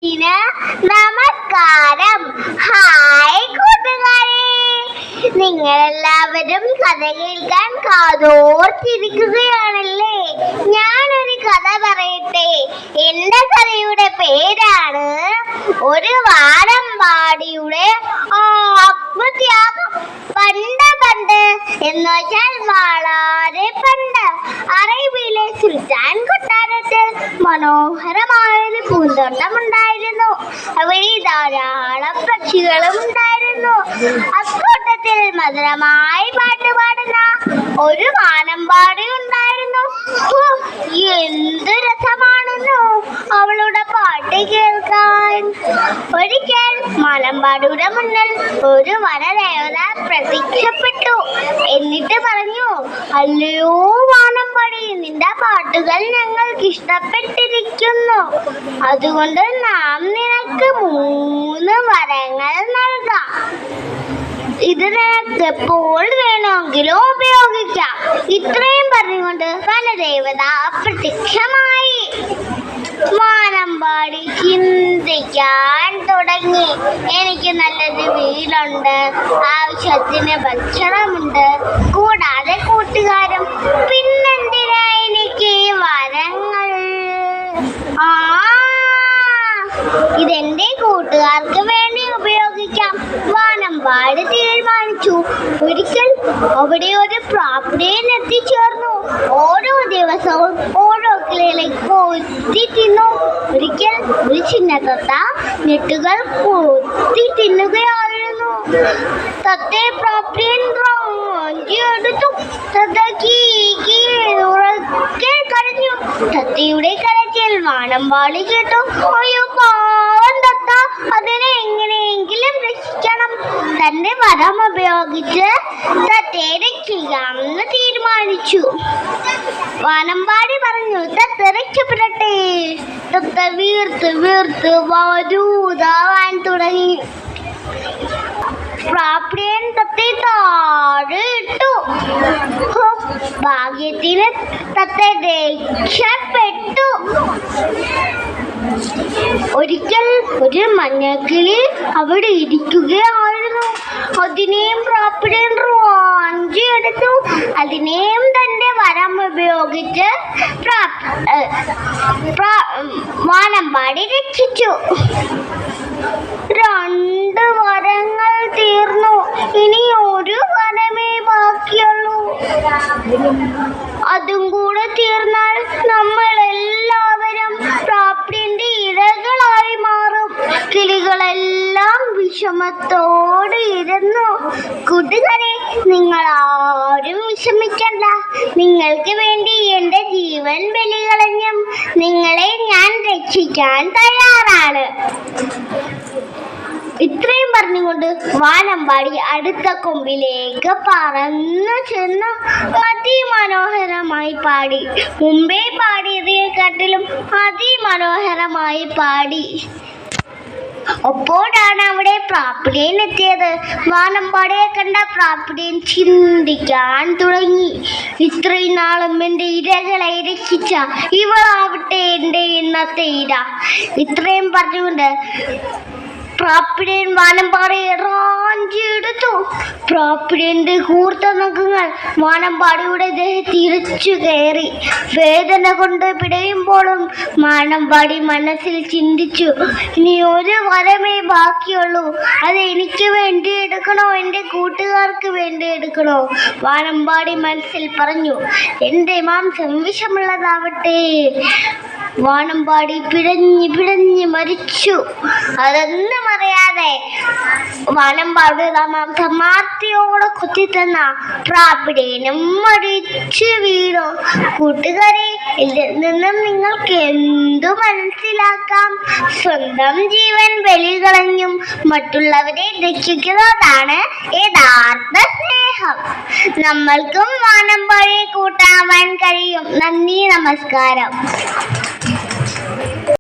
നമസ്കാരം. ഹായ് കൂട്ടുകാരെ, നിങ്ങളെല്ലാവരും കഥ കേൾക്കാൻ കാതോർത്തിരിക്കുകയാണല്ലേ? ഞാനൊരു കഥ പറയട്ടെ. എന്റെ കഥയുടെ പേരാണ് ഒരു വാനമ്പാടിയുടെ ആത്മത്യാഗം. പണ്ട് എന്ന് വെച്ചാൽ വളരെ പണ്ട് അറേബ്യയിലെ സുൽത്താൻ കൊട്ടാരത്തിൽ മനോഹരമായൊരു പൂന്തോട്ടം ഉണ്ടായിരുന്നു. അവിടെ ധാരാളം പക്ഷികളും ഉണ്ടായിരുന്നു. അക്കൂട്ടത്തിൽ മധുരമായി പാട്ട് പാടുന്ന ഒരു വാനമ്പാടി ഉണ്ടായിരുന്നു. എന്ത് രസമാണെന്നോ അവളുടെ പാട്ട് കേൾക്കാൻ. ഒരിക്കൽ വാനമ്പാടിയുടെ മുന്നിൽ ഒരു വനദേവത പ്രത്യക്ഷപ്പെട്ടു. എന്നിട്ട് പറഞ്ഞു, അല്ലയോ വാനമ്പാടി, നിന്റെ പാട്ടുകൾ ഞങ്ങൾക്ക് ഇഷ്ടപ്പെട്ടിരിക്കുന്നു. അതുകൊണ്ട് നാം നിനക്ക് 3 വരങ്ങൾ നൽകാം. ഇത് നിനക്ക് എപ്പോൾ വേണമെങ്കിലും ഉപയോഗിക്കാം. ഇത്രയും പറഞ്ഞുകൊണ്ട് വനദേവത അപ്രത്യക്ഷമായി. വാനമ്പാടി ചിന്തിക്കാൻ തുടങ്ങി. എനിക്ക് നല്ലൊരു വീടുണ്ട്, ആവശ്യത്തിന് ഭക്ഷണമുണ്ട്, കൂടാതെ കൂട്ടുകാരും. പിന്നെന്തിനാ എനിക്ക് വരങ്ങൾ? ഇതെന്റെ കൂട്ടുകാർക്ക് വേണ്ടി ഉപയോഗിക്കാം. വാനമ്പാടി തീരുമാനിച്ചു. ഒരിക്കൽ അവിടെ ഒരു പ്രാപ്തിയൻ എത്തിച്ചേർന്നു. ഓരോ ദിവസവും ഓരോ കിളിയിലേക്ക് കൊത്തി തിന്നു. ഒരിക്കൽ ഒരു ചിന്ന തത്ത ഞെട്ടുകൾ കൊത്തി തിന്നുകയായിരുന്നു. തത്തയെ പ്രാപ്തിയൻ എടുത്തു. തത്ത ഉറക്കെ കരഞ്ഞു. തത്തയുടെ കരച്ചിൽ വാനമ്പാടി കേട്ടു. അയ്യോ പാവം തത്ത, അതിനെ എങ്ങനെയെങ്കിലും രക്ഷിക്കണം. തന്റെ വരം ഉപയോഗിച്ച് തത്തയെ രക്ഷിക്കാമെന്ന് തീരുമാനിച്ചു. വാനമ്പാടി പറഞ്ഞു, തത്ത രക്ഷപ്പെടട്ടെ. തത്ത വീർത്ത് വീർത്ത് വരൂതാവാൻ തുടങ്ങി. പ്രാപ്തിയൻ തത്തയെ താഴെ ഇട്ടു. ഭാഗ്യത്തിന് തത്ത രക്ഷപ്പെട്ടു. ഒരിക്കൽ ഒരു മഞ്ഞക്കിളി അവിടെ ഇരിക്കുകയായിരുന്നു. അതിനെയും പ്രാപ്തിയൻ വാഞ്ചിയെടുത്തു. അതിനെയും തന്റെ വരം ഉപയോഗിച്ച് വാനമ്പാടി രക്ഷിച്ചു. 2 വരങ്ങൾ തീർന്നു. ഇനി ഒരു വരമേ ബാക്കിയുള്ളൂ. അതും കൂടെ തീർന്നാൽ നമ്മളെല്ലാവരും പ്രാപ്തിന്റെ ഇരകളായി മാറും. കിളികളെല്ലാം വിഷമത്തോടെ ഇരുന്നു. കൂട്ടുകാരെ, നിങ്ങൾ ആരും വിഷമിക്കണ്ട. നിങ്ങൾക്ക് വേണ്ടി എന്റെ ജീവൻ ബലികളഞ്ഞും നിങ്ങളെ ഞാൻ രക്ഷിക്കാൻ തയ്യാറാണ്. ഇത്രയും പറഞ്ഞുകൊണ്ട് വാനമ്പാടി അടുത്ത കൊമ്പിലേക്ക് പറന്നു ചെന്നു അതിമനോഹരമായി പാടി. മുമ്പേ പാടിയതിനെക്കാട്ടിലും അതിമനോഹരമായി പാടി. അപ്പോഴാണ് അവിടെ പ്രാപ്തിയൻ എത്തിയത്. വാനമ്പാടിയെ കണ്ട പ്രാപ്തിയൻ ചിന്തിക്കാൻ തുടങ്ങി. ഇത്രയും നാളും എൻ്റെ ഇരകളെ രക്ഷിച്ച ഇവളാവട്ടെ എൻ്റെ ഇന്നത്തെ ഇര. ഇത്രയും പറഞ്ഞുകൊണ്ട് പ്രാപ്തിയൻ വാനമ്പാടിയെ റാഞ്ചിയെടുത്തു. പ്രാപ്തിയന്റെ കൂർത്ത നഖങ്ങൾ വാനമ്പാടിയുടെ ദേഹത്തിരിച്ചു കയറി. വേദന കൊണ്ട് പിടയുമ്പോഴും വാനമ്പാടി മനസ്സിൽ ചിന്തിച്ചു, ഇനി ഒരു വരമേ ബാക്കിയുള്ളൂ. അത് എനിക്ക് വേണ്ടി എടുക്കണോ, എൻ്റെ കൂട്ടുകാർക്ക് വേണ്ടി എടുക്കണോ? വാനമ്പാടി മനസ്സിൽ പറഞ്ഞു, എൻ്റെ മാംസം വിഷമുള്ളതാവട്ടെ. വാനമ്പാടി പിടഞ്ഞ് മരിച്ചു. അതൊന്നും അറിയാതെ വാനമ്പാടിയുടെ മാംസം മാർത്തിയോടെ കൊത്തിത്തന്ന പ്രാപ്തിയനും മരിച്ചു വീണു. കൂട്ടുകാരെ, ഇതിൽ നിന്നും നിങ്ങൾക്ക് എന്തു മനസ്സിലാക്കാം? സ്വന്തം ജീവൻ ബലികളഞ്ഞും മറ്റുള്ളവരെ രക്ഷിക്കുന്നതാണ് യഥാർത്ഥ സ്നേഹം. നമ്മൾക്കും വാനമ്പാടിയെ കൂട്ടാവാൻ കഴിയും. നന്ദി, നമസ്കാരം.